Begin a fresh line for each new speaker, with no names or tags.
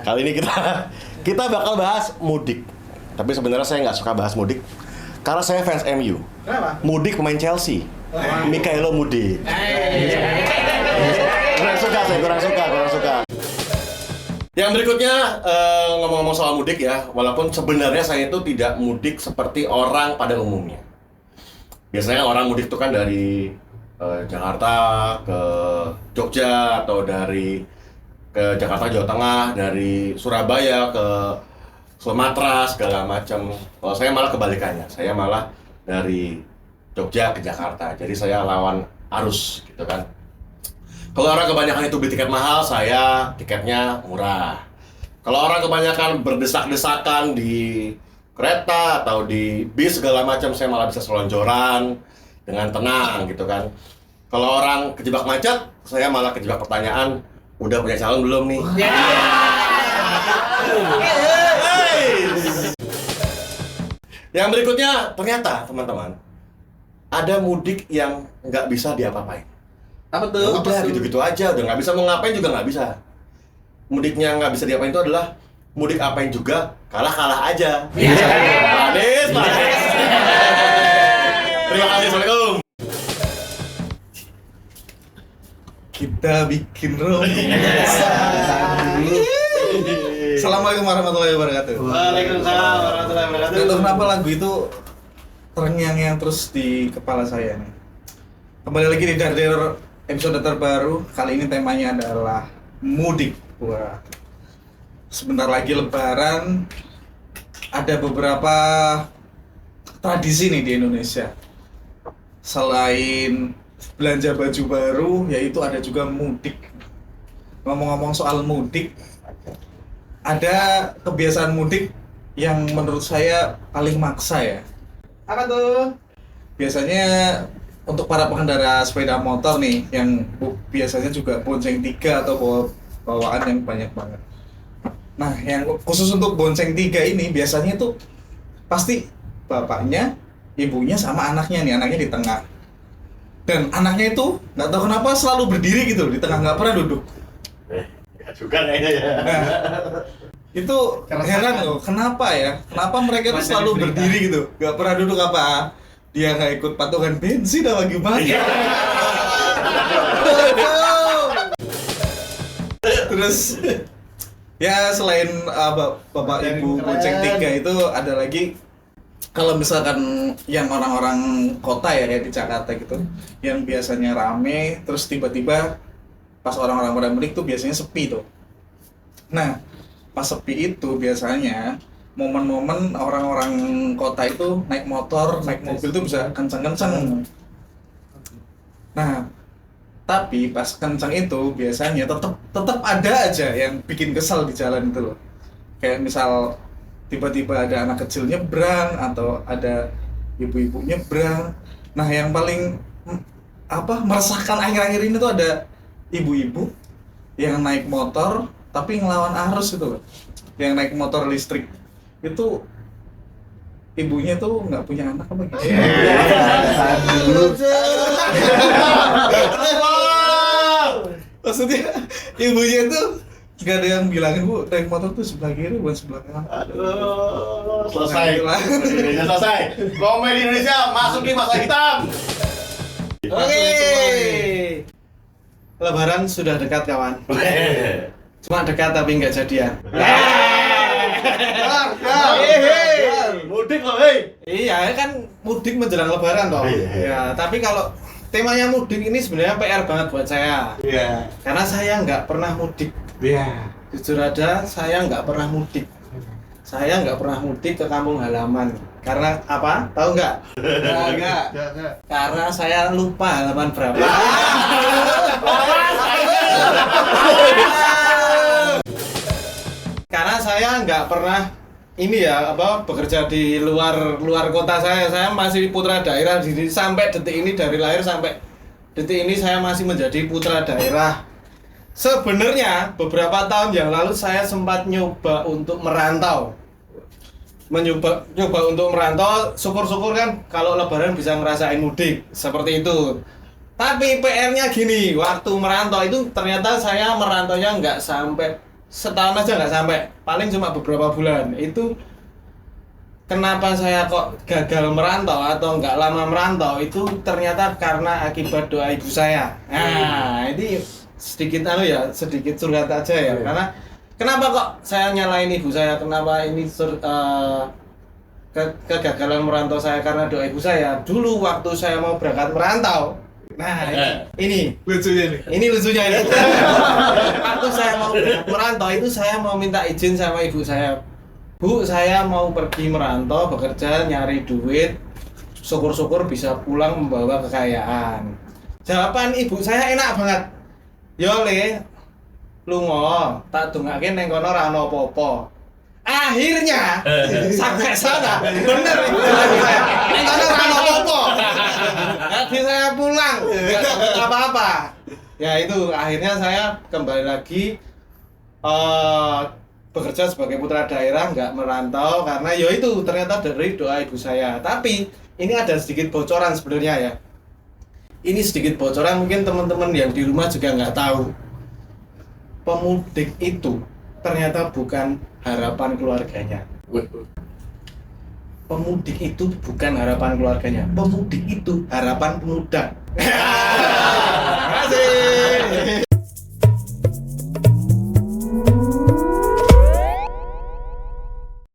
kali ini kita bakal bahas mudik. Tapi sebenarnya saya nggak suka bahas mudik karena saya fans MU.
Kenapa?
Mudik pemain Chelsea. Mikaelo Mudik. Kurang suka. Yang berikutnya ngomong-ngomong soal mudik ya, walaupun sebenarnya saya itu tidak mudik seperti orang pada umumnya. Biasanya orang mudik itu kan dari Jakarta ke Jogja atau dari ke Jakarta Jawa Tengah, dari Surabaya ke Sumatera segala macam. Kalau saya malah kebalikannya, saya malah dari Jogja ke Jakarta. Jadi saya lawan arus gitu kan. Kalau orang kebanyakan itu beli tiket mahal, saya tiketnya murah. Kalau orang kebanyakan berdesak-desakan di kereta atau di bis segala macam, saya malah bisa selonjoran dengan tenang gitu kan. Kalau orang kejebak macet, saya malah kejebak pertanyaan, udah punya calon belum nih? Yang berikutnya, ternyata teman-teman, ada mudik yang nggak bisa diapa-apain.
Apa tuh?
Udah gitu-gitu aja, udah nggak bisa mau ngapain juga nggak bisa. Mudiknya nggak bisa diapain itu adalah mudik apain juga, kalah aja. Manis. Terima kasih, Assalamualaikum.
Kita bikin Assalamualaikum warahmatullahi wabarakatuh.
Waalaikumsalam warahmatullahi wabarakatuh.
Gak tahu kenapa lagu itu terngiang-ngiang terus di kepala saya nih. Kembali lagi di Darder episode terbaru. Kali ini temanya adalah mudik. Wah, sebentar lagi Lebaran. Ada beberapa tradisi nih di Indonesia. Selain belanja baju baru, yaitu ada juga mudik. Ngomong-ngomong soal mudik, ada kebiasaan mudik yang menurut saya paling maksa ya.
Apa tuh?
Biasanya untuk para pengendara sepeda motor nih, yang biasanya juga bonceng 3 atau bawaan yang banyak banget. Nah, yang khusus untuk bonceng 3 ini biasanya tuh pasti bapaknya, ibunya sama anaknya nih, anaknya di tengah. Dan anaknya itu nggak tahu kenapa selalu berdiri gitu di tengah, nggak pernah duduk.
Ya juga kayaknya ya.
Nah, itu heran loh, kenapa ya? Kenapa mereka tuh selalu berdiri gitu, nggak pernah duduk? Apa dia nggak ikut patungan bensin atau gimana? Terus ya selain bapak ibu bonceng 3 itu ada lagi. Kalau misalkan yang orang-orang kota ya kayak di Jakarta gitu, yang biasanya rame, terus tiba-tiba pas orang-orang pada mudik tuh biasanya sepi tuh. Nah, pas sepi itu biasanya momen-momen orang-orang kota itu naik motor, naik mobil tuh bisa kencang-kencang. Nah, tapi pas kencang itu biasanya tetap ada aja yang bikin kesal di jalan itu loh. Kayak misal tiba-tiba ada anak kecil nyebrang atau ada ibu-ibu nyebrang. Nah, yang paling meresahkan akhir-akhir ini tuh ada ibu-ibu yang naik motor tapi ngelawan arus gitu loh. Yang naik motor listrik itu ibunya tuh nggak punya anak apa gitu. Maksudnya ibunya tuh gak ada yang bilangin, Bu, naik motor tuh sebelah kiri bukan sebelah kanan.
Aduh, selesai. Komedi Indonesia masuk di masa hitam.
Oke. Lebaran sudah dekat, kawan. Cuma dekat tapi nggak jadian.
Mudik loh, hei.
Iya, kan mudik menjelang Lebaran toh. Ya, tapi kalau temanya mudik ini sebenarnya PR banget buat saya.
Iya.
Karena saya nggak pernah mudik.
Iya.
Jujur aja, saya nggak pernah mudik. Saya nggak pernah mudik ke kampung halaman. Karena apa? Tahu nggak? Nggak. Karena saya lupa halaman berapa. Karena saya nggak pernah bekerja di luar kota. Saya masih putra daerah sampai detik ini, dari lahir sampai detik ini saya masih menjadi putra daerah. Sebenarnya beberapa tahun yang lalu saya sempat nyoba untuk merantau. Nyoba untuk merantau, syukur-syukur kan kalau Lebaran bisa ngerasain mudik seperti itu. Tapi PR-nya gini, waktu merantau itu ternyata saya merantaunya nggak sampai setahun aja nggak sampai, paling cuma beberapa bulan. Itu kenapa saya kok gagal merantau atau nggak lama merantau itu ternyata karena akibat doa ibu saya. Nah, ini sedikit sedikit curhat aja ya. Karena kenapa kok saya nyalain ibu saya? Kenapa ini kegagalan merantau saya karena doa ibu saya? Dulu waktu saya mau berangkat merantau. Nah, ini
Lucunya nih.
ini lucunya ini. Waktu saya mau merantau itu saya mau minta izin sama ibu saya. Bu, saya mau pergi merantau, bekerja, nyari duit. Syukur-syukur bisa pulang membawa kekayaan. Jawaban ibu saya enak banget. Yo le, lunga, tak dongake ning kono ora ono apa-apa. Akhirnya sampai sana bener ibu saya. Ning kono ora ono apa-apa. Jadi saya pulang, nggak dapat apa-apa. Ya itu akhirnya saya kembali lagi bekerja sebagai putra daerah, nggak merantau karena ya itu ternyata dari doa ibu saya. Tapi ini ada sedikit bocoran sebenarnya ya. Ini sedikit bocoran mungkin teman-teman yang di rumah juga nggak tahu. Pemudik itu ternyata bukan harapan keluarganya. Pemudik itu bukan harapan keluarganya. Pemudik itu harapan pemuda. Terima kasih.